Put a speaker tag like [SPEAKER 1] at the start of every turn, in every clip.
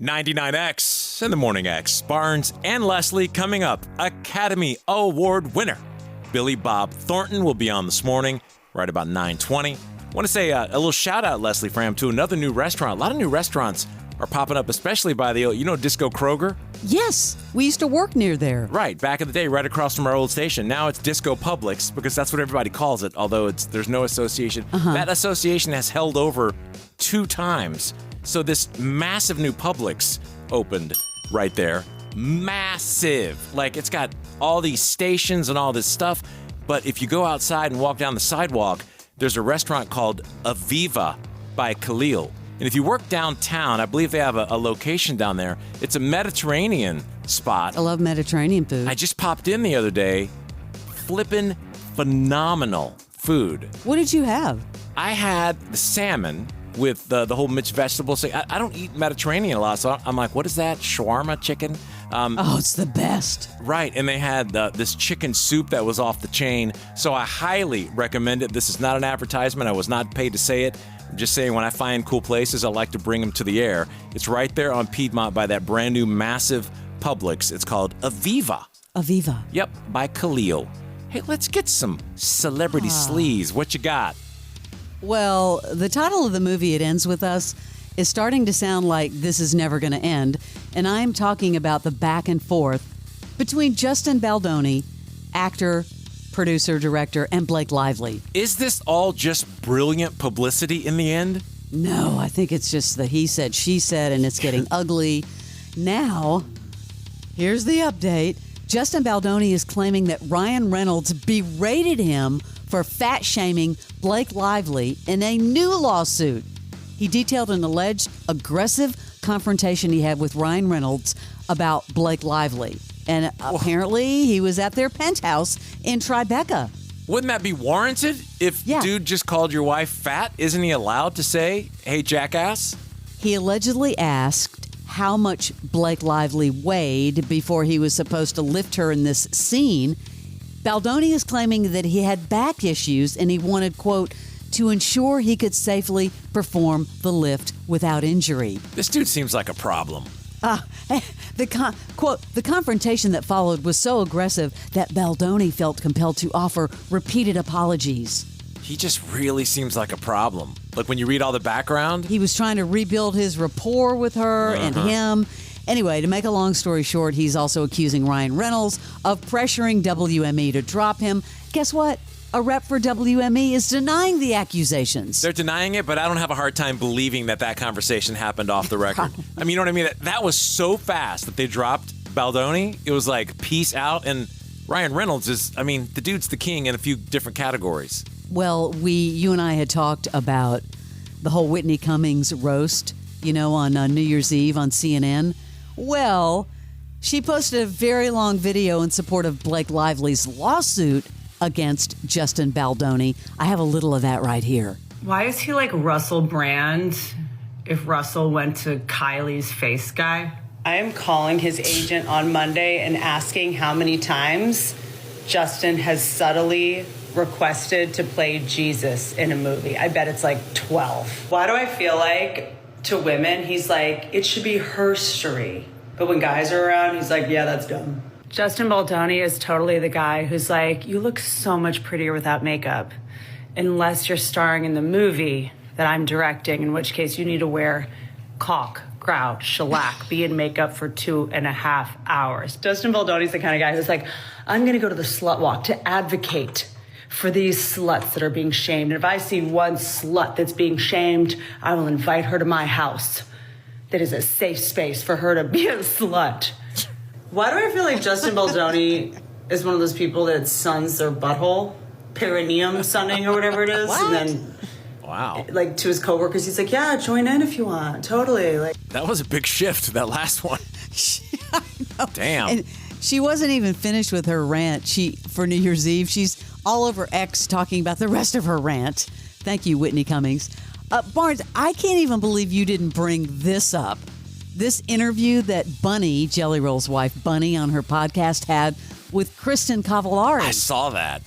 [SPEAKER 1] 99X and the Morning X. Barnes and Leslie coming up. Academy Award winner Billy Bob Thornton will be on this morning, right about 9:20. I want to say a little shout out, Leslie Fram, to another new restaurant. A lot of new restaurants are popping up, especially by the, Disco Kroger?
[SPEAKER 2] Yes, we used to work near there.
[SPEAKER 1] Right, back in the day, right across from our old station. Now it's Disco Publix, because that's what everybody calls it, although there's no association. That association has held over 2 times. So this massive new Publix opened right there. Massive. Like, it's got all these stations and all this stuff. But if you go outside and walk down the sidewalk, there's a restaurant called Aviva by Khalil. And if you work downtown, I believe they have a location down there. It's a Mediterranean spot.
[SPEAKER 2] I love Mediterranean food.
[SPEAKER 1] I just popped in the other day. Flippin' phenomenal food.
[SPEAKER 2] What did you have?
[SPEAKER 1] I had the salmon with the whole mixed vegetables thing. I don't eat Mediterranean a lot, so I'm like, what is that? Shawarma chicken?
[SPEAKER 2] It's the best.
[SPEAKER 1] Right, and they had this chicken soup that was off the chain, so I highly recommend it. This is not an advertisement. I was not paid to say it. I'm just saying, when I find cool places, I like to bring them to the air. It's right there on Piedmont by that brand new massive Publix. It's called Aviva.
[SPEAKER 2] Aviva.
[SPEAKER 1] Yep, by Khalil. Hey, let's get some Celebrity Sleaze. What you got?
[SPEAKER 2] Well, the title of the movie, It Ends With Us, is starting to sound like this is never going to end. And I'm talking about the back and forth between Justin Baldoni, actor, producer, director, and Blake Lively.
[SPEAKER 1] Is this all just brilliant publicity in the end?
[SPEAKER 2] No, I think it's just the he said, she said, and it's getting ugly. Now, here's the update. Justin Baldoni is claiming that Ryan Reynolds berated him for fat-shaming Blake Lively in a new lawsuit. He detailed an alleged aggressive confrontation he had with Ryan Reynolds about Blake Lively. And apparently he was at their penthouse in Tribeca.
[SPEAKER 1] Wouldn't that be warranted? If dude just called your wife fat, isn't he allowed to say, hey, jackass?
[SPEAKER 2] He allegedly asked how much Blake Lively weighed before he was supposed to lift her in this scene. Baldoni is claiming that he had back issues and he wanted, quote, to ensure he could safely perform the lift without injury.
[SPEAKER 1] This dude seems like a problem.
[SPEAKER 2] The confrontation that followed was so aggressive that Baldoni felt compelled to offer repeated apologies.
[SPEAKER 1] He just really seems like a problem. Like, when you read all the background.
[SPEAKER 2] He was trying to rebuild his rapport with her and him. Anyway, to make a long story short, he's also accusing Ryan Reynolds of pressuring WME to drop him. Guess what? A rep for WME is denying the accusations.
[SPEAKER 1] They're denying it, but I don't have a hard time believing that conversation happened off the record. I mean, you know what I mean? That was so fast that they dropped Baldoni. It was like, peace out. And Ryan Reynolds the dude's the king in a few different categories.
[SPEAKER 2] Well, you and I had talked about the whole Whitney Cummings roast, on New Year's Eve on CNN. Well, she posted a very long video in support of Blake Lively's lawsuit against Justin Baldoni. I have a little of that right here.
[SPEAKER 3] Why is he like Russell Brand if Russell went to Kylie's face guy? I am calling his agent on Monday and asking how many times Justin has subtly requested to play Jesus in a movie. I bet it's like 12. Why do I feel like to women, he's like, it should be her story. But when guys are around, he's like, yeah, that's dumb. Justin Baldoni is totally the guy who's like, you look so much prettier without makeup, unless you're starring in the movie that I'm directing, in which case you need to wear caulk, grout, shellac, be in makeup for 2.5 hours. Justin Baldoni's the kind of guy who's like, I'm going to go to the slut walk to advocate for these sluts that are being shamed. And if I see one slut that's being shamed, I will invite her to my house. That is a safe space for her to be a slut. Why do I feel like Justin Baldoni is one of those people that suns their butthole? Perineum sunning or whatever it is.
[SPEAKER 2] What?
[SPEAKER 3] And then,
[SPEAKER 1] wow.
[SPEAKER 3] Like, to his coworkers, he's like, yeah, join in if you want. Totally. Like,
[SPEAKER 1] that was a big shift, that last one.
[SPEAKER 2] I know.
[SPEAKER 1] Damn.
[SPEAKER 2] And she wasn't even finished with her rant for New Year's Eve. She's all over X talking about the rest of her rant. Thank you, Whitney Cummings. Barnes, I can't even believe you didn't bring this up. This interview that Bunny, Jelly Roll's wife, Bunny, on her podcast had with Kristin Cavallari.
[SPEAKER 1] I saw that.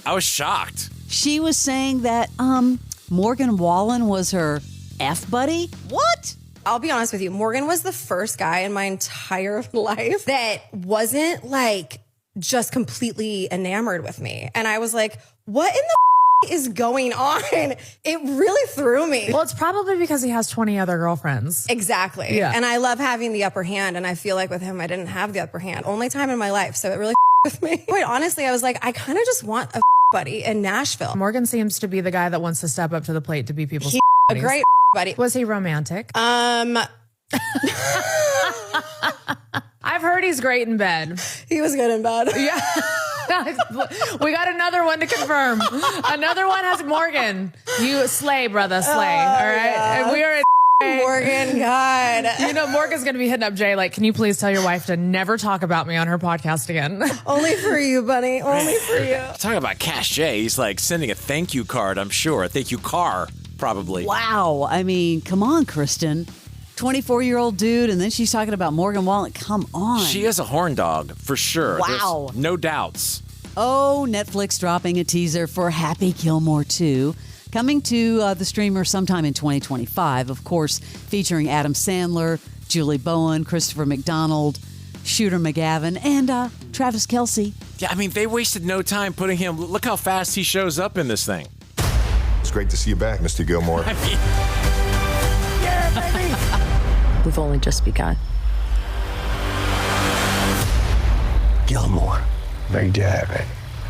[SPEAKER 1] I was shocked.
[SPEAKER 2] She was saying that Morgan Wallen was her F buddy. What?
[SPEAKER 4] I'll be honest with you. Morgan was the first guy in my entire life that wasn't like just completely enamored with me. And I was like, what in the is going on? It really threw me.
[SPEAKER 5] Well, it's probably because he has 20 other girlfriends.
[SPEAKER 4] Exactly.
[SPEAKER 5] Yeah.
[SPEAKER 4] And I love having the upper hand. And I feel like with him, I didn't have the upper hand. Only time in my life. So it really with me. Quite honestly, I was like, I kind of just want a buddy in Nashville.
[SPEAKER 5] Morgan seems to be the guy that wants to step up to the plate to be people's
[SPEAKER 4] He's a
[SPEAKER 5] buddies.
[SPEAKER 4] great buddy.
[SPEAKER 5] Was he romantic? I've heard he's great in bed.
[SPEAKER 4] He was good in bed.
[SPEAKER 5] Yeah. We got another one to confirm. Another one has Morgan. You slay, brother, slay. All right.
[SPEAKER 4] Yeah.
[SPEAKER 5] And we are
[SPEAKER 4] Morgan, God.
[SPEAKER 5] You know, Morgan's going to be hitting up Jay like, can you please tell your wife to never talk about me on her podcast again?
[SPEAKER 4] Only for you, buddy. Only for you.
[SPEAKER 1] Talking about Cash Jay, he's like sending a thank you card, I'm sure. A thank you car, probably.
[SPEAKER 2] Wow. I mean, come on, Kristin. 24-year-old dude, and then she's talking about Morgan Wallen. Come on.
[SPEAKER 1] She is a horn dog, for sure.
[SPEAKER 2] Wow.
[SPEAKER 1] There's no doubts.
[SPEAKER 2] Oh, Netflix dropping a teaser for Happy Gilmore 2. Coming to the streamer sometime in 2025, of course, featuring Adam Sandler, Julie Bowen, Christopher McDonald, Shooter McGavin, and Travis Kelce.
[SPEAKER 1] Yeah, I mean, they wasted no time putting him. Look how fast he shows up in this thing.
[SPEAKER 6] It's great to see you back, Mr. Gilmore.
[SPEAKER 1] I mean, yeah, baby.
[SPEAKER 7] We've only just begun.
[SPEAKER 6] Gilmore. Very dead.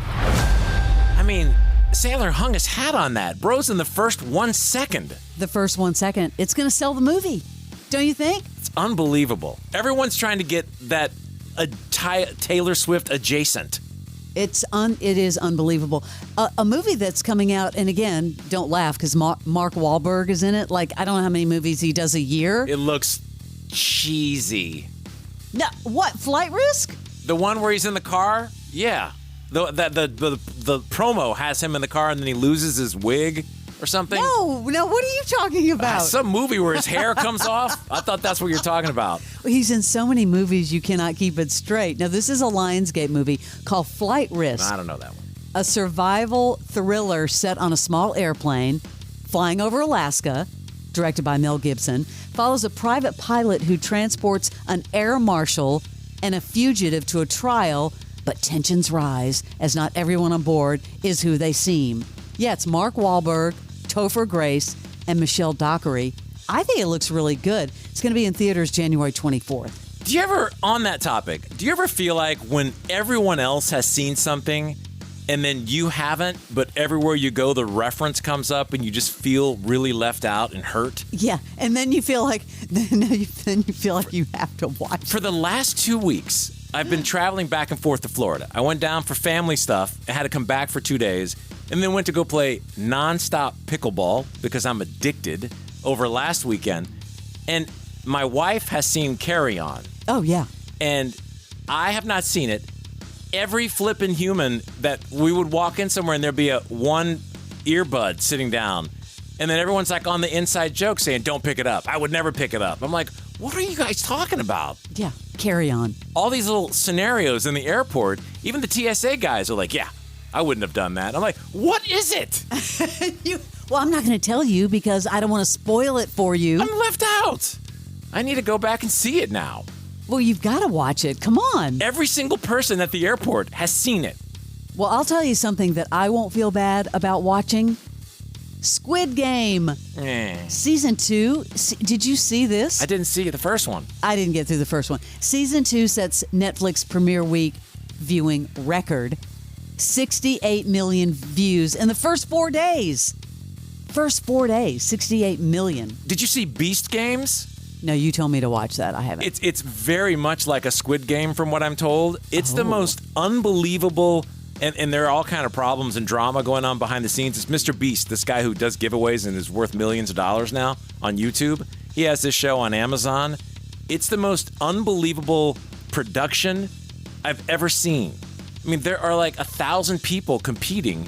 [SPEAKER 1] I mean, Sandler hung his hat on that. Bro's in the first 1 second.
[SPEAKER 2] The first 1 second. It's going to sell the movie. Don't you think?
[SPEAKER 1] It's unbelievable. Everyone's trying to get that Taylor Swift adjacent.
[SPEAKER 2] It is unbelievable. A movie that's coming out, and again, don't laugh because Mark Wahlberg is in it. Like, I don't know how many movies he does a year.
[SPEAKER 1] It looks cheesy.
[SPEAKER 2] No, what? Flight Risk?
[SPEAKER 1] The one where he's in the car? Yeah. The promo has him in the car and then he loses his wig or something.
[SPEAKER 2] No, what are you talking about?
[SPEAKER 1] Some movie where his hair comes off. I thought that's what you're talking about.
[SPEAKER 2] He's in so many movies you cannot keep it straight. Now, this is a Lionsgate movie called Flight Risk.
[SPEAKER 1] I don't know that one.
[SPEAKER 2] A survival thriller set on a small airplane flying over Alaska, directed by Mel Gibson, follows a private pilot who transports an air marshal and a fugitive to a trial, but tensions rise as not everyone on board is who they seem. Yeah, it's Mark Wahlberg, Topher Grace, and Michelle Dockery. I think it looks really good. It's going to be in theaters January 24th.
[SPEAKER 1] Do you ever, on that topic, do you ever feel like when everyone else has seen something and then you haven't, but everywhere you go, the reference comes up and you just feel really left out and hurt?
[SPEAKER 2] Yeah, and then you feel like you have to watch.
[SPEAKER 1] For the last 2 weeks, I've been traveling back and forth to Florida. I went down for family stuff. I had to come back for 2 days, and then went to go play nonstop pickleball because I'm addicted over last weekend. And my wife has seen Carry On.
[SPEAKER 2] Oh, yeah.
[SPEAKER 1] And I have not seen it. Every flippin' human that we would walk in somewhere and there'd be one earbud sitting down. And then everyone's like on the inside joke saying, don't pick it up. I would never pick it up. I'm like, what are you guys talking about?
[SPEAKER 2] Yeah, Carry On.
[SPEAKER 1] All these little scenarios in the airport, even the TSA guys are like, yeah, I wouldn't have done that. I'm like, what is it?
[SPEAKER 2] Well, I'm not going to tell you because I don't want to spoil it for you.
[SPEAKER 1] I'm left out. I need to go back and see it now.
[SPEAKER 2] Well, you've got to watch it. Come on.
[SPEAKER 1] Every single person at the airport has seen it.
[SPEAKER 2] Well, I'll tell you something that I won't feel bad about watching. Squid Game. Season 2. Did you see this?
[SPEAKER 1] I didn't see the first one.
[SPEAKER 2] I didn't get through the first one. Season 2 sets Netflix premiere week viewing record. 68 million views in the first 4 days. First 4 days, 68 million.
[SPEAKER 1] Did you see Beast Games?
[SPEAKER 2] No, you told me to watch that. I haven't.
[SPEAKER 1] It's very much like a Squid Game from what I'm told. It's the most unbelievable, and there are all kind of problems and drama going on behind the scenes. It's Mr. Beast, this guy who does giveaways and is worth millions of dollars now on YouTube. He has this show on Amazon. It's the most unbelievable production I've ever seen. I mean, there are like 1,000 people competing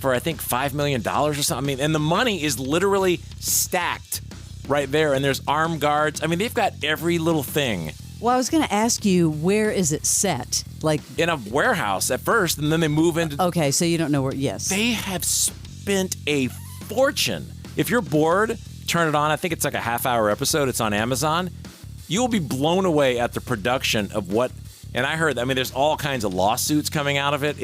[SPEAKER 1] for, I think, $5 million or something. I mean, and the money is literally stacked right there, and there's armed guards. I mean, they've got every little thing.
[SPEAKER 2] Well, I was going to ask you, where is it set? Like
[SPEAKER 1] in a warehouse at first, and then they move into...
[SPEAKER 2] Okay, so you don't know where... Yes.
[SPEAKER 1] They have spent a fortune. If you're bored, turn it on. I think it's like a half-hour episode. It's on Amazon. You will be blown away at the production of what. And I heard, I mean, there's all kinds of lawsuits coming out of it.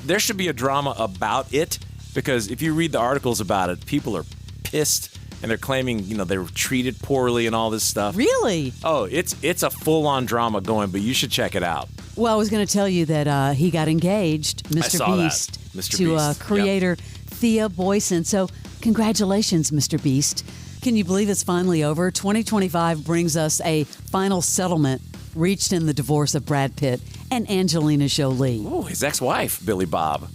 [SPEAKER 1] There should be a drama about it, because if you read the articles about it, people are pissed and they're claiming, they were treated poorly and all this stuff.
[SPEAKER 2] Really?
[SPEAKER 1] Oh, it's a full-on drama going, but you should check it out.
[SPEAKER 2] Well, I was going to tell you that he got engaged, Mr. Beast, to creator Thea Boyson. So congratulations, Mr. Beast. Can you believe it's finally over? 2025 brings us a final settlement reached in the divorce of Brad Pitt and Angelina Jolie.
[SPEAKER 1] Oh, his ex-wife, Billy Bob.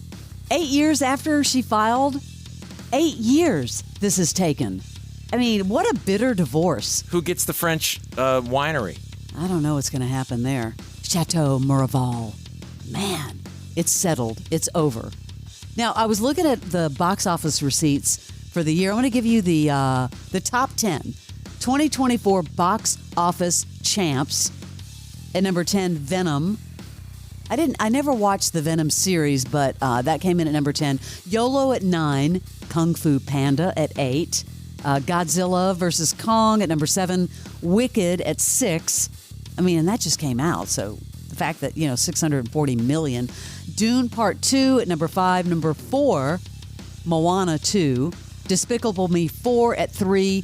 [SPEAKER 2] 8 years after she filed, 8 years this has taken. I mean, what a bitter divorce.
[SPEAKER 1] Who gets the French winery?
[SPEAKER 2] I don't know what's going to happen there. Chateau Miraval. Man, it's settled. It's over. Now, I was looking at the box office receipts for the year. I want to give you the top 10 2024 box office champs. At number 10, Venom. I never watched the Venom series, but that came in at number 10. YOLO at 9. Kung Fu Panda at 8. Godzilla vs. Kong at number 7. Wicked at 6. I mean, and that just came out, so the fact that, 640 million. Dune Part 2 at number 5. Number 4, Moana 2. Despicable Me 4 at 3.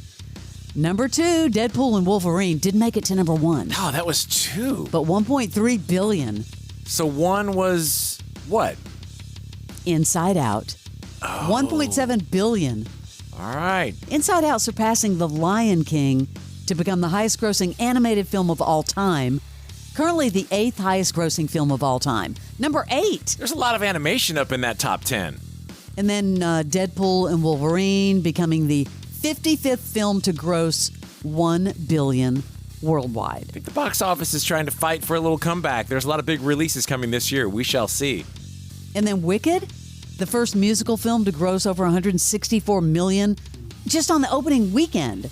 [SPEAKER 2] Number 2, Deadpool and Wolverine did make it to number 1.
[SPEAKER 1] Oh, that was 2.
[SPEAKER 2] But 1.3 billion.
[SPEAKER 1] So 1 was what?
[SPEAKER 2] Inside Out. 1.7 billion.
[SPEAKER 1] All right.
[SPEAKER 2] Inside Out surpassing The Lion King to become the highest grossing animated film of all time. Currently the 8th highest grossing film of all time. Number 8.
[SPEAKER 1] There's a lot of animation up in that top 10.
[SPEAKER 2] And then Deadpool and Wolverine becoming the 55th film to gross 1 billion worldwide.
[SPEAKER 1] I think the box office is trying to fight for a little comeback. There's a lot of big releases coming this year. We shall see.
[SPEAKER 2] And then Wicked, the first musical film to gross over 164 million just on the opening weekend.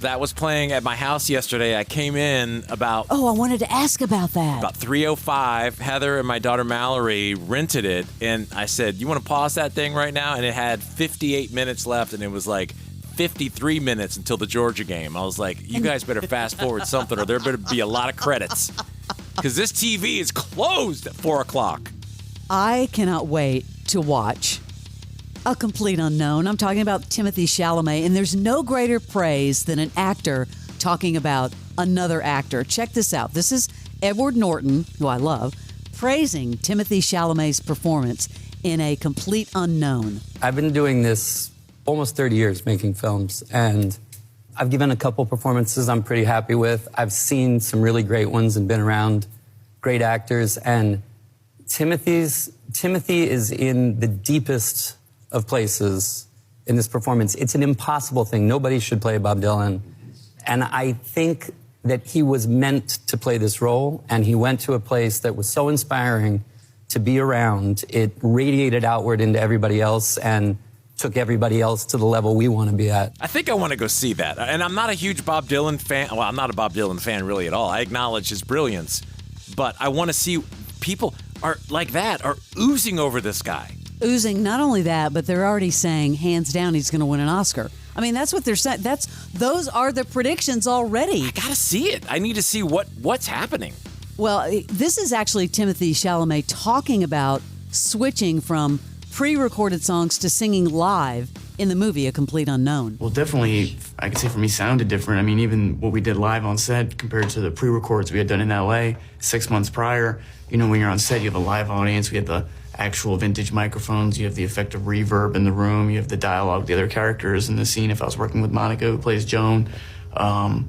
[SPEAKER 1] That was playing at my house yesterday. I came in about...
[SPEAKER 2] Oh, I wanted to ask about that.
[SPEAKER 1] About 3:05. Heather and my daughter Mallory rented it, and I said, you want to pause that thing right now? And it had 58 minutes left, and it was like 53 minutes until the Georgia game. I was like, you guys better fast forward something, or there better be a lot of credits. Because this TV is closed at 4 o'clock.
[SPEAKER 2] I cannot wait to watch A Complete Unknown. I'm talking about Timothée Chalamet, and there's no greater praise than an actor talking about another actor. Check this out. This is Edward Norton, who I love, praising Timothée Chalamet's performance in A Complete Unknown.
[SPEAKER 8] I've been doing this almost 30 years, making films, and I've given a couple performances I'm pretty happy with. I've seen some really great ones and been around great actors, and Timothy is in the deepest of places in this performance. It's an impossible thing. Nobody should play Bob Dylan. And I think that he was meant to play this role, and he went to a place that was so inspiring to be around. It radiated outward into everybody else and took everybody else to the level we want to be at.
[SPEAKER 1] I think I want to go see that. And I'm not a huge Bob Dylan fan. Well, I'm not a Bob Dylan fan really at all. I acknowledge his brilliance. But I want to see people are like that, are oozing over this guy.
[SPEAKER 2] Oozing, not only that, but they're already saying, hands down, he's going to win an Oscar. I mean, that's what they're saying. Those are the predictions already.
[SPEAKER 1] I got to see it. I need to see what's happening.
[SPEAKER 2] Well, this is actually Timothée Chalamet talking about switching from pre-recorded songs to singing live in the movie A Complete Unknown.
[SPEAKER 9] Well, definitely, I could say for me, sounded different. I mean, even what we did live on set compared to the pre-records we had done in LA 6 months prior. When you're on set, you have a live audience. We have the actual vintage microphones. You have the effect of reverb in the room. You have the dialogue, the other characters in the scene. If I was working with Monica, who plays Joan, and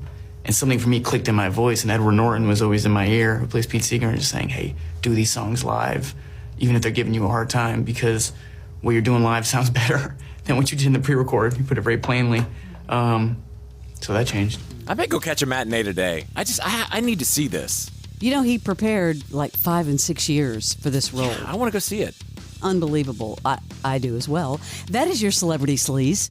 [SPEAKER 9] something for me clicked in my voice, and Edward Norton was always in my ear, who plays Pete Seeger, and just saying, hey, do these songs live, even if they're giving you a hard time, because what you're doing live sounds better than what you did in the pre-record. You put it very plainly. So that changed.
[SPEAKER 1] I may go catch a matinee today. I need to see this.
[SPEAKER 2] He prepared like 5 and 6 years for this role.
[SPEAKER 1] Yeah, I want to go see it.
[SPEAKER 2] Unbelievable. I do as well. That is your Celebrity Sleaze.